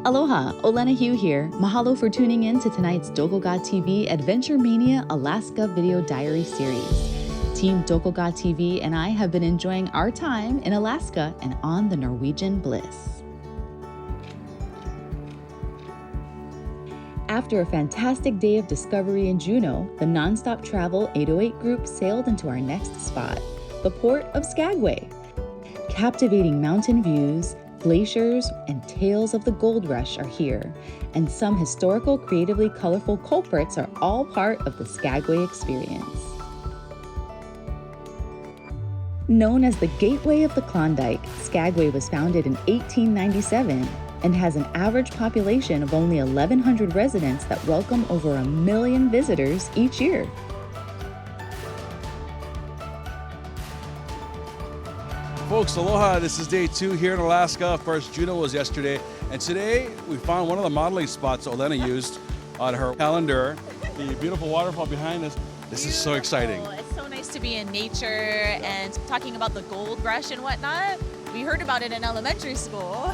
Aloha, Olena Heu here. Mahalo for tuning in to tonight's Doko Ga TV AdventureMania Alaska Video Diary Series. Team Doko Ga TV and I have been enjoying our time in Alaska and on the Norwegian Bliss. After a fantastic day of discovery in Juneau, the nonstop travel 808 group sailed into our next spot, the port of Skagway. Captivating mountain views, glaciers, and tales of the gold rush are here, and some historical, creatively colorful culprits are all part of the Skagway experience. Known as the Gateway of the Klondike, Skagway was founded in 1897 and has an average population of only 1,100 residents that welcome over 1 million visitors each year. Folks, aloha. This is day 2 here in Alaska. Of course, Juneau was yesterday. And today we found one of the modeling spots Olena used on her calendar. The beautiful waterfall behind us. This is so exciting. It's so nice to be in nature and talking about the gold rush and whatnot. We heard about it in elementary school.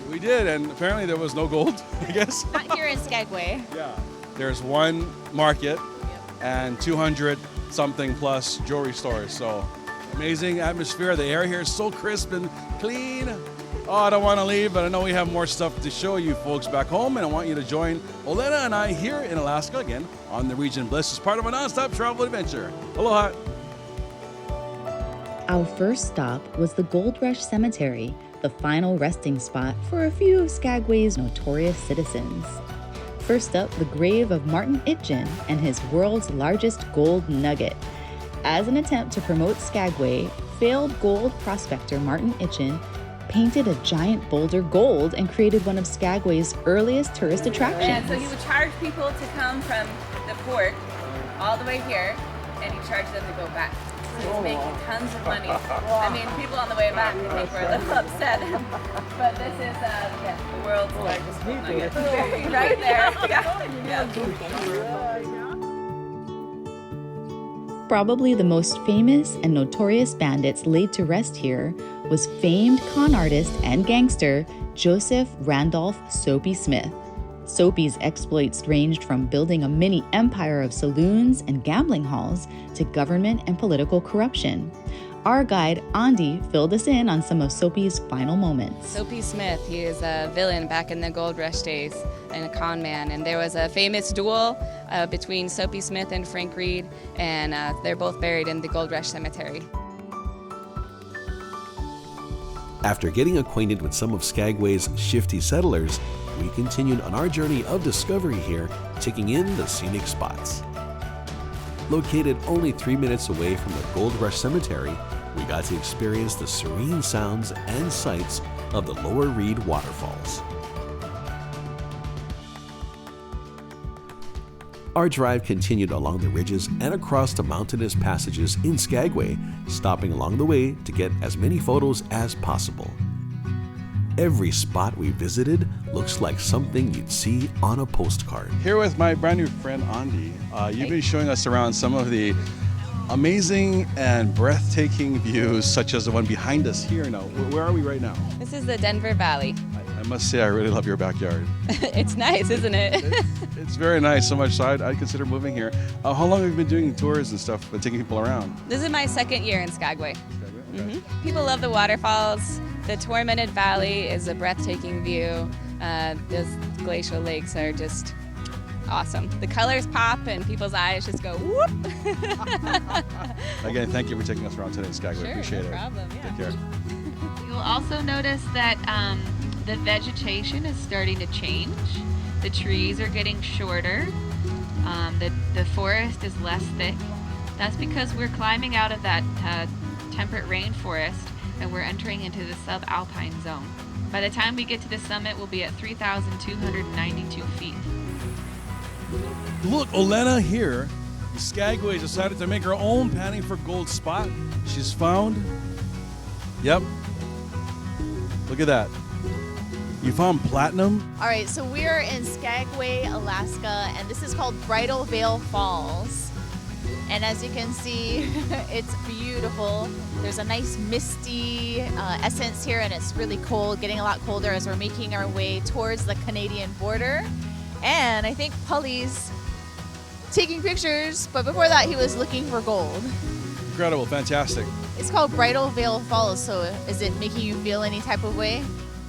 We did. And apparently there was no gold, I guess. Not here in Skagway. Yeah. There's one market and 200 something plus jewelry stores. So amazing atmosphere. The air here is so crisp and clean. Oh, I don't want to leave, but I know we have more stuff to show you folks back home, and I want you to join Olena and I here in Alaska again on the Norwegian Bliss as part of a non-stop travel adventure. Aloha. Our first stop was the Goldrush Cemetery, the final resting spot for a few of Skagway's notorious citizens. First up, the grave of Martin Itchen and his world's largest gold nugget. As an attempt to promote Skagway, failed gold prospector Martin Itchen painted a giant boulder gold and created one of Skagway's earliest tourist attractions. And so he would charge people to come from the port all the way here, and he charged them to go back. So he was making tons of money. I mean, people on the way back, I think, were a little upset. But this is the world's largest gold nugget. Right there. Yeah. Probably the most famous and notorious bandits laid to rest here was famed con artist and gangster Joseph Randolph Soapy Smith. Soapy's exploits ranged from building a mini empire of saloons and gambling halls to government and political corruption. Our guide, Aundi, filled us in on some of Soapy's final moments. Soapy Smith, he is a villain back in the gold rush days and a con man. And there was a famous duel between Soapy Smith and Frank Reed, and they're both buried in the Gold Rush Cemetery. After getting acquainted with some of Skagway's shifty settlers, we continued on our journey of discovery here, taking in the scenic spots. Located only 3 minutes away from the Gold Rush Cemetery, we got to experience the serene sounds and sights of the Lower Reed waterfalls. Our drive continued along the ridges and across the mountainous passages in Skagway, stopping along the way to get as many photos as possible. Every spot we visited looks like something you'd see on a postcard. Here with my brand new friend, Aundi. You've been showing us around some of the amazing and breathtaking views, such as the one behind us here now. Where are we right now? This is the Denver Valley. I must say, I really love your backyard. It's nice, isn't it? It's very nice, so much so I'd consider moving here. How long have you been doing tours and stuff, taking people around? This is my second year in Skagway. Okay. People love the waterfalls. The Tormented Valley is a breathtaking view. Those glacial lakes are just awesome. The colors pop and people's eyes just go whoop. Again, thank you for taking us around today in Skagway. Sure, Appreciate no it. problem, yeah. Take care. You'll also notice that the vegetation is starting to change. The trees are getting shorter. The forest is less thick. That's because we're climbing out of that temperate rainforest and we're entering into the subalpine zone. By the time we get to the summit, we'll be at 3,292 feet. Look, Olena here. Skagway decided to make her own panning for gold spot. She's found. Yep. Look at that. You found platinum? All right, so we're in Skagway, Alaska, and this is called Bridal Veil Falls. And as you can see, it's beautiful. There's a nice misty essence here, and it's really cold, getting a lot colder as we're making our way towards the Canadian border. And I think Pully's taking pictures, but before that he was looking for gold. Incredible, fantastic. It's called Bridal Veil Falls, so is it making you feel any type of way?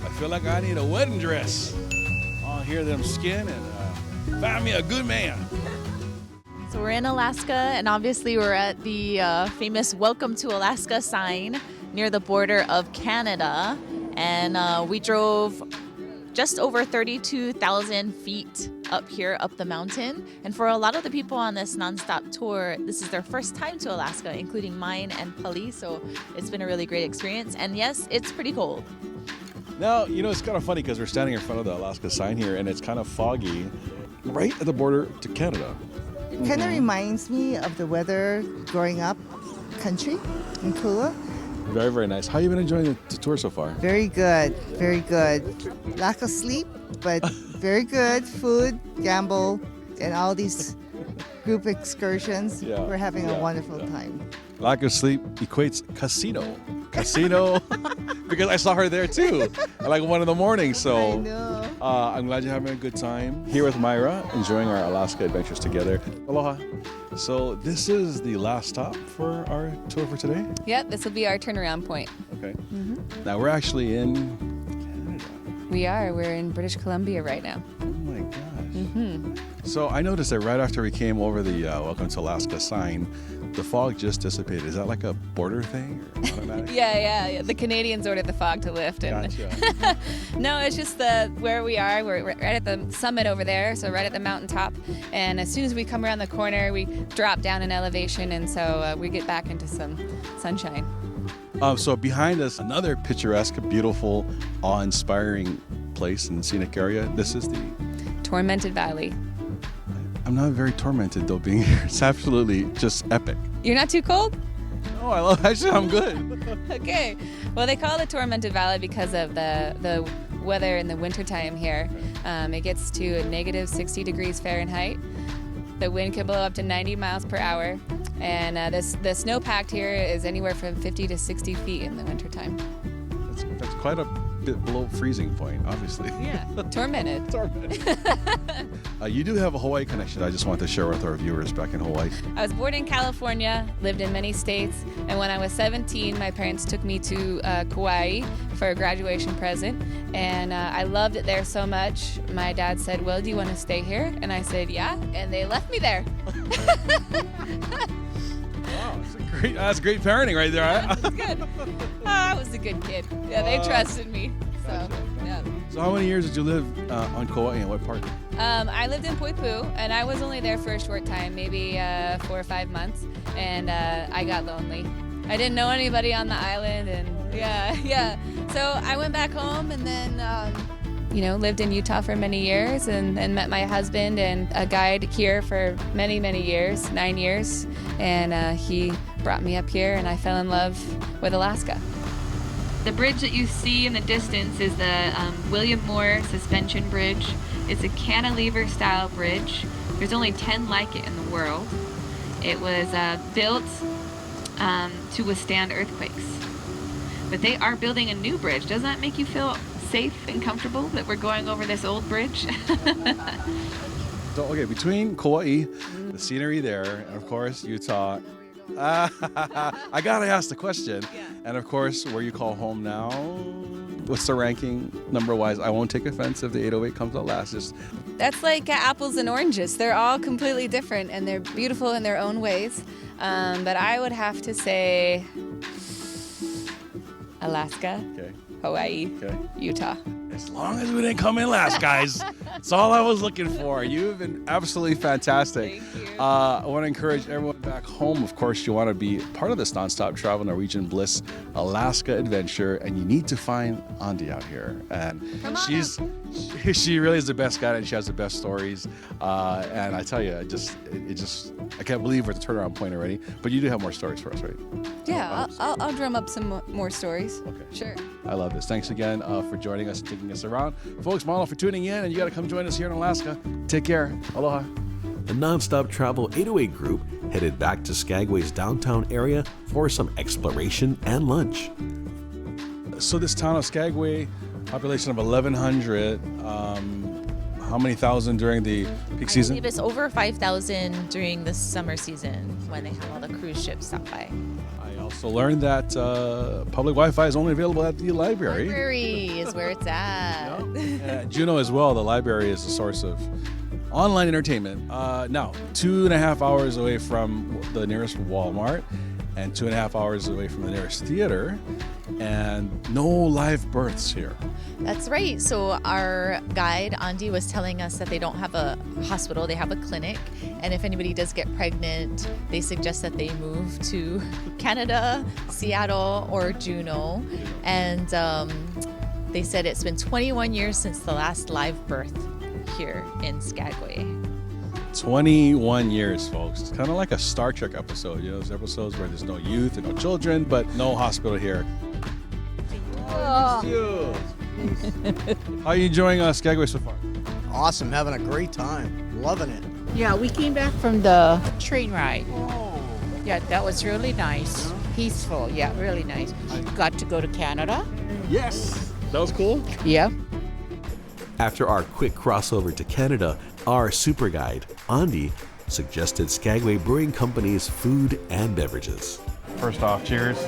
I feel like I need a wedding dress. I'll hear them skin and find me a good man. So we're in Alaska, and obviously we're at the famous Welcome to Alaska sign near the border of Canada. And we drove just over 32,000 feet up here, up the mountain. And for a lot of the people on this nonstop tour, this is their first time to Alaska, including mine and Pully. So it's been a really great experience. And yes, it's pretty cold. Now, you know, it's kind of funny because we're standing in front of the Alaska sign here, and it's kind of foggy right at the border to Canada. It kind of reminds me of the weather growing up country in Kula. Very, very nice. How you been enjoying the tour so far? Very good, very good. Lack of sleep, but very good. Food, gamble, and all these group excursions. Yeah, We're having a wonderful time. Lack of sleep equates casino. Casino, because I saw her there too, at like 1 a.m. So I know. I'm glad you're having a good time here with Myra, enjoying our Alaska adventures together. Aloha. So this is the last stop for our tour for today? Yep, this will be our turnaround point. Okay. Now we're actually in Canada. We are. We're in British Columbia right now. Oh my gosh. So I noticed that right after we came over the Welcome to Alaska sign, the fog just dissipated. Is that like a border thing or automatic? Yeah. The Canadians ordered the fog to lift. And Gotcha. No, it's just where we are. We're right at the summit over there, so right at the mountaintop. And as soon as we come around the corner, we drop down in elevation, and so we get back into some sunshine. So behind us, another picturesque, beautiful, awe-inspiring place and scenic area. This is the Tormented Valley. I'm not very tormented though being here. It's absolutely just epic. You're not too cold? Oh, actually I'm good. Okay. Well, they call it Tormented Valley because of the weather in the wintertime here. It gets to a negative 60 degrees Fahrenheit. The wind can blow up to 90 miles per hour. And the snowpack here is anywhere from 50 to 60 feet in the wintertime. That's quite a bit below freezing point, obviously. Yeah, tormented. You do have a Hawaii connection I just want to share with our viewers back in Hawaii. I was born in California, lived in many states, and when I was 17, my parents took me to Kauai for a graduation present, and I loved it there so much. My dad said, well, do you want to stay here? And I said, yeah, and they left me there. Wow, that's great parenting right there. That's good. I was a good kid. Yeah, they trusted me. So, yeah. So how many years did you live on Kauai and what part? I lived in Poipu, and I was only there for a short time, maybe 4 or 5 months, and I got lonely. I didn't know anybody on the island, and yeah. So I went back home, and then lived in Utah for many years, and met my husband and a guide here for many, many years, 9 years, and he brought me up here, and I fell in love with Alaska. The bridge that you see in the distance is the William Moore Suspension Bridge. It's a cantilever-style bridge. There's only 10 like it in the world. It was built to withstand earthquakes. But they are building a new bridge. Doesn't that make you feel safe and comfortable that we're going over this old bridge? So, okay, between Kauai, the scenery there, and of course, Utah, I gotta ask the question. Yeah. And of course, where you call home now, what's the ranking number-wise? I won't take offense if the 808 comes out last. Just That's like apples and oranges. They're all completely different, and they're beautiful in their own ways. But I would have to say Alaska, okay, Hawaii, okay. Utah. As long as we didn't come in last, guys. That's all I was looking for. You've been absolutely fantastic. Thank you. I want to encourage everyone back home. Of course, you want to be part of this nonstop travel Norwegian Bliss Alaska adventure, and you need to find Aundi out here. And she really is the best guide, and she has the best stories. And I tell you, I can't believe we're at the turnaround point already. But you do have more stories for us, right? Yeah, I'll drum up some more stories. Okay. Sure. I love this. Thanks again for joining us and taking us around. Folks, mahalo for tuning in, and you got to come join us here in Alaska. Take care. Aloha. The Nonstop Travel 808 group headed back to Skagway's downtown area for some exploration and lunch. So this town of Skagway, population of 1,100. How many thousand during the peak I season? believe it's over 5,000 during the summer season when they have all the cruise ships stop by. I also learned that public Wi-Fi is only available at the library. Library is where it's at. At Juneau as well, the library is a source of online entertainment. Now, 2.5 hours away from the nearest Walmart and 2.5 hours away from the nearest theater, and no live births here. That's right. So our guide, Aundi, was telling us that they don't have a hospital, they have a clinic. And if anybody does get pregnant, they suggest that they move to Canada, Seattle, or Juneau. And they said it's been 21 years since the last live birth here in Skagway. 21 years, folks. It's kind of like a Star Trek episode. You know, those episodes where there's no youth and no children, but no hospital here. Oh. How are you enjoying Skagway so far? Awesome, having a great time, loving it. Yeah, we came back from the train ride. Yeah, that was really nice. Peaceful, yeah, really nice. Got to go to Canada. Yes. That was cool? Yeah. After our quick crossover to Canada, our super guide, Aundi, suggested Skagway Brewing Company's food and beverages. First off, cheers.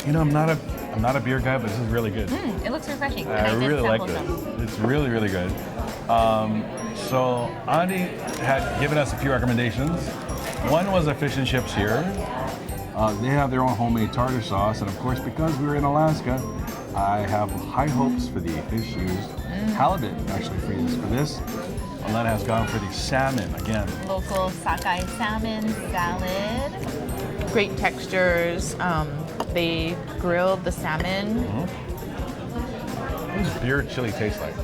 You know, I'm not a beer guy, but this is really good. It looks refreshing. I really like this. It's really, really good. So Aundi had given us a few recommendations. One was a fish and chips here. They have their own homemade tartar sauce, and of course, because we were in Alaska, I have high hopes for the fish used. Halibut actually for this. Olena has gone for the salmon again. Local sockeye salmon salad. Great textures. They grilled the salmon. What does beer chili taste like?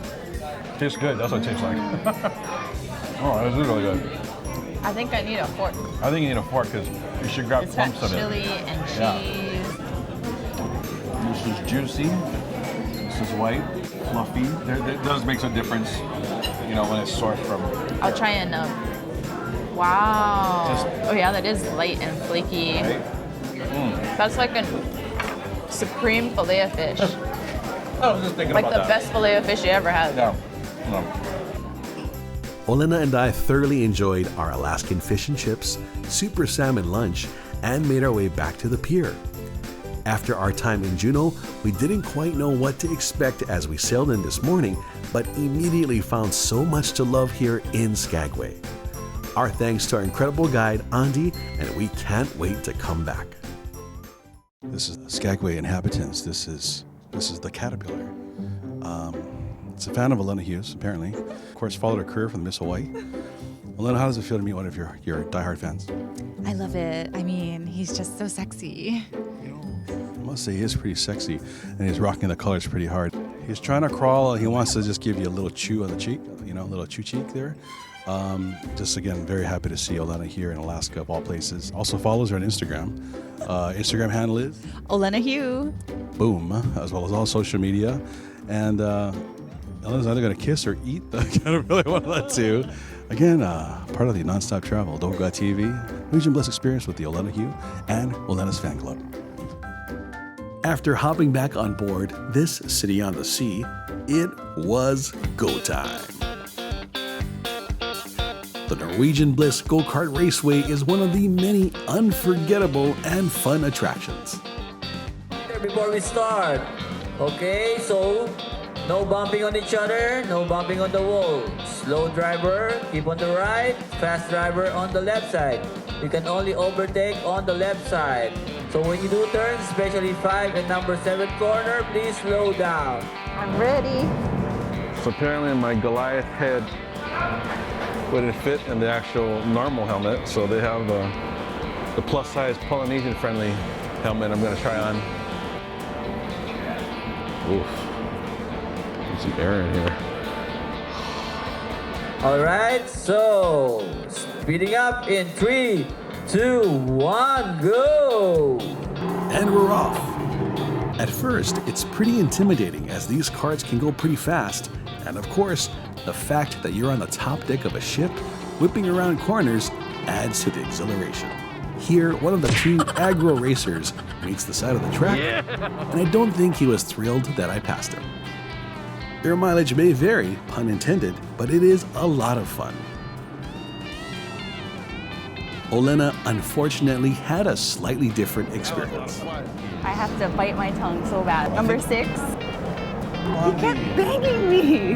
Tastes good. That's what it tastes like. Oh, this is really good. I think I need a fork. I think you need a fork because you should grab It's got clumps of it. chili and cheese. This is juicy. This is white, fluffy. It does make a difference, you know, when it's sourced from. I'll try and. Wow. Oh yeah, that is light and flaky. Right? That's like a supreme fillet of fish. I was just thinking Like about the that. best fillet of fish you ever had. Yeah. No. Olena and I thoroughly enjoyed our Alaskan fish and chips, super salmon lunch, and made our way back to the pier. After our time in Juneau, we didn't quite know what to expect as we sailed in this morning, but immediately found so much to love here in Skagway. Our thanks to our incredible guide, Aundi, and we can't wait to come back. This is Skagway inhabitants. This is the caterpillar. It's a fan of Olena Heu's, apparently. Of course, followed her career from Miss Hawaii. Olena, how does it feel to meet one of your diehard fans? I love it. I mean, he's just so sexy. I must say he is pretty sexy, and he's rocking the colors pretty hard. He's trying to crawl. He wants to just give you a little chew on the cheek, you know, a little chew cheek there. Just again, very happy to see Olena here in Alaska, of all places. Also follows her on Instagram. Instagram handle is Olena Heu. Boom, as well as all social media. And Elena's either going to kiss or eat. I kind of really want that too. Again, part of the nonstop travel, Doko Ga TV, Norwegian Bliss experience with the Olena Heu and Olena's fan club. After hopping back on board this city on the sea, it was go time. The Norwegian Bliss Go-Kart Raceway is one of the many unforgettable and fun attractions. Before we start, okay, so no bumping on each other, no bumping on the wall. Slow driver, keep on the right, fast driver on the left side. You can only overtake on the left side. So when you do turns, especially 5 and number 7 corner, please slow down. I'm ready. So apparently my Goliath head wouldn't fit in the actual normal helmet, so they have the plus size Polynesian friendly helmet I'm going to try on. Oof. There's some air in here. All right, so speeding up in 3, 2, 1, go! And we're off. At first, it's pretty intimidating as these carts can go pretty fast, and of course, the fact that you're on the top deck of a ship, whipping around corners, adds to the exhilaration. Here, one of the two aggro racers meets the side of the track, and I don't think he was thrilled that I passed him. Your mileage may vary, pun intended, but it is a lot of fun. Olena unfortunately had a slightly different experience. I have to bite my tongue so bad. Number 6. He kept banging me.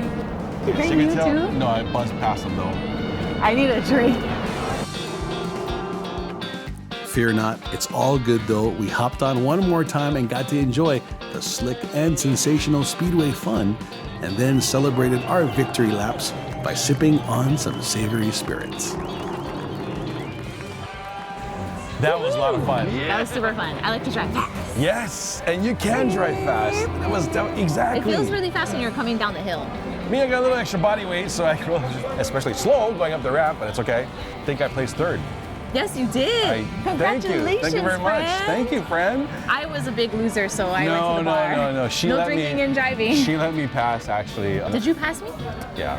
He banged you too? No, I buzzed past him though. I need a drink. Fear not, it's all good though. We hopped on one more time and got to enjoy the slick and sensational speedway fun, and then celebrated our victory laps by sipping on some savory spirits. That was a lot of fun. That was super fun. I like to drive fast. Yes, and you can drive fast. That was exactly. It feels really fast when you're coming down the hill. Me, I got a little extra body weight, so I can, especially slow going up the ramp, but it's okay. I think I placed 3rd. Yes, you did. Thank Congratulations, you. Thank you very much. friend. Thank you, friend. I was a big loser, so I went to the bar. No. No drinking and driving. She let me pass, actually. Did you pass me? Yeah.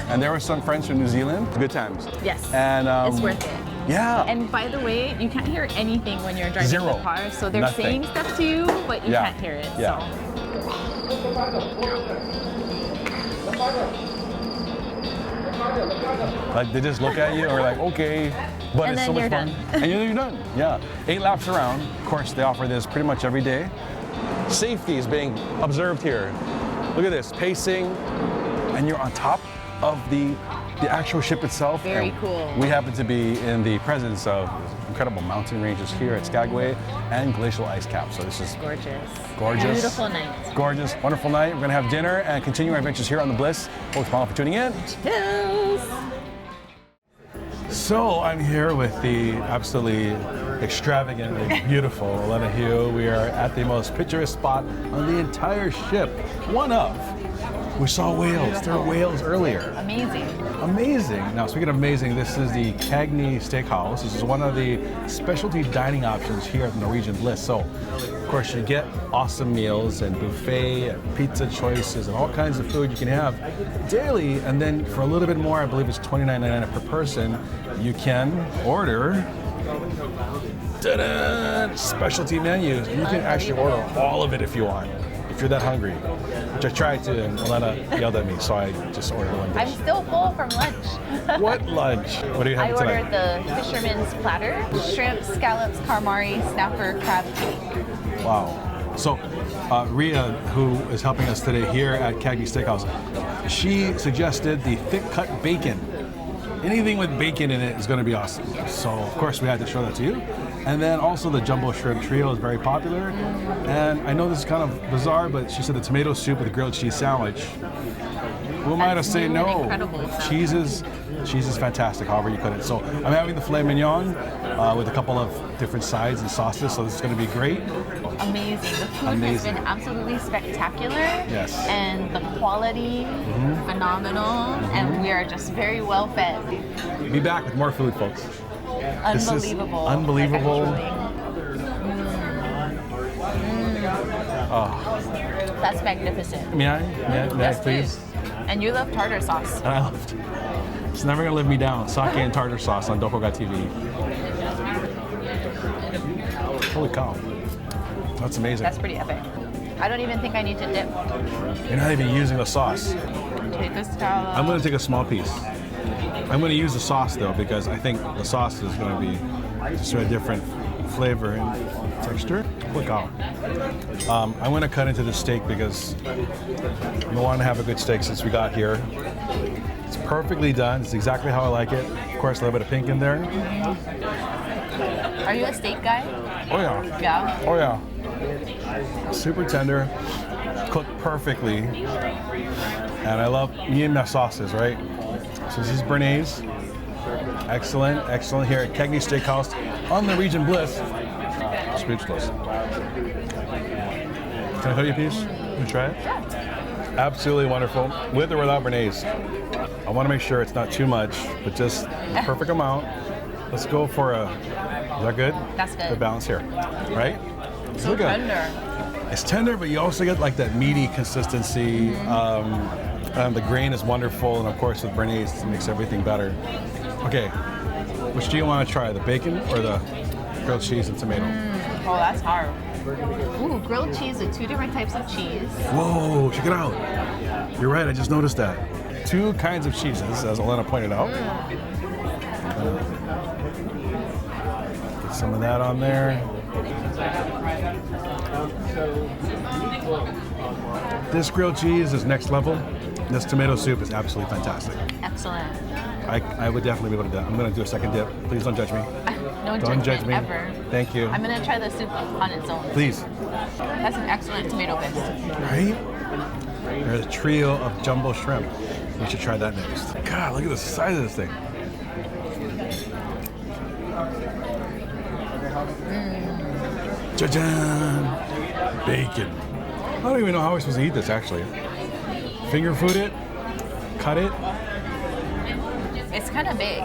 And there were some friends from New Zealand. Good times. Yes. And it's worth it. Yeah. And by the way, you can't hear anything when you're driving the car, so they're Nothing. saying stuff to you, but you can't hear it. Yeah. Like they just look at you and we're like, okay, but And it's so then much you're fun. done. And then you're done. Yeah. 8 laps around. Of course, they offer this pretty much every day. Safety is being observed here. Look at this, pacing, and you're on top of the actual ship itself. Very And cool. We happen to be in the presence of incredible mountain ranges here at Skagway and glacial ice caps. So this is Gorgeous. gorgeous. Beautiful night. Gorgeous, wonderful night. We're gonna have dinner and continue our adventures here on the Bliss. Folks, for tuning in. Hills. So I'm here with the absolutely extravagantly beautiful Olena Heu. We are at the most picturesque spot on the entire ship. One of. We saw whales. There were whales earlier. Amazing. Amazing. Now, speaking of amazing, this is the Cagney Steakhouse. This is one of the specialty dining options here at the Norwegian Bliss. So, of course, you get awesome meals and buffet and pizza choices and all kinds of food you can have daily. And then for a little bit more, I believe it's $29.99 per person, you can order specialty menus. You can actually order all of it if you want, if you're that hungry. Which I tried to, and Olena yelled at me, so I just ordered one dish. I'm still full from lunch. What lunch? What do you have I tonight? ordered the fisherman's platter, shrimp, scallops, calamari, snapper, crab cake. Wow. So, Rhea, who is helping us today here at Cagney Steakhouse, she suggested the thick cut bacon. Anything with bacon in it is going to be awesome. So, of course, we had to show that to you. And then also the jumbo shrimp trio is very popular. And I know this is kind of bizarre, but she said the tomato soup with the grilled cheese sandwich. Who am I to say no? Cheese is fantastic, however you cut it. So I'm having the filet mignon with a couple of different sides and sauces, so this is going to be great. Amazing. The food has been absolutely spectacular. Yes. And the quality, phenomenal. And we are just very well fed. Be back with more food, folks. Unbelievable. Unbelievable. Oh. That's magnificent. May I please? And you love tartar sauce. And I loved it. It's never gonna live me down. Sake and tartar sauce on DokoGa TV. Holy cow. That's amazing. That's pretty epic. I don't even think I need to dip. You're not even using the sauce. Take a scallop. I'm gonna take a small piece. I'm gonna use the sauce though, because I think the sauce is gonna be just a different flavor and texture. Holy cow. I'm gonna cut into the steak because I want to have a good steak since we got here. It's perfectly done. It's exactly how I like it. Of course, a little bit of pink in there. Are you a steak guy? Oh yeah. Yeah? Oh yeah. Super tender, cooked perfectly. And I love me and my sauces, right? So this is Bernays. Excellent, excellent here at Cagney Steakhouse on the Norwegian Bliss. Speechless. Can I tell you a piece? Can you try it? Absolutely wonderful, with or without Bernays. I want to make sure it's not too much, but just the perfect amount. Let's go for a, is that good? That's good. Good balance here, right? So Look at tender. It's tender, but you also get like that meaty consistency. The grain is wonderful, and of course with béarnaise, it makes everything better. Okay, which do you want to try, the bacon or the grilled cheese and tomato? Oh, that's hard. Ooh, grilled cheese with 2 different types of cheese. Whoa, check it out. You're right, I just noticed that. 2 kinds of cheeses, as Olena pointed out. Get some of that on there. This grilled cheese is next level. This tomato soup is absolutely fantastic. Excellent. I would definitely be able to do that. I'm going to do a second dip. Please don't judge me. Don't judge me. Ever. Thank you. I'm going to try the soup on its own. Please. That's an excellent tomato paste. Right? There's a trio of jumbo shrimp. We should try that next. God, look at the size of this thing. Cha-chan! Bacon. I don't even know how we're supposed to eat this, actually. Finger food it? Cut it? It's kind of big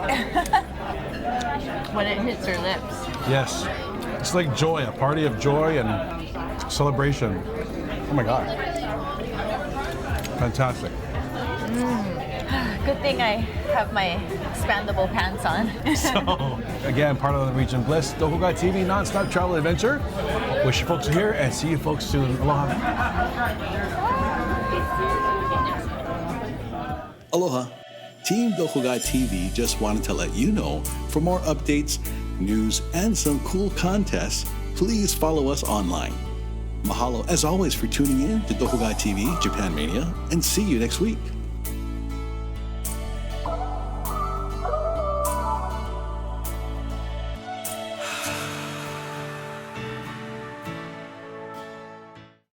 when it hits your lips. Yes. It's like joy, a party of joy and celebration. Oh my God. Fantastic. Good thing I have my expandable pants on. So, again, part of the Norwegian Bliss, DokoGaTV non-stop travel adventure. Wish you folks are here and see you folks soon. Aloha. Aloha. Team DokoGaTV just wanted to let you know, for more updates, news, and some cool contests, please follow us online. Mahalo as always for tuning in to DokoGaTV Japan Mania, and see you next week.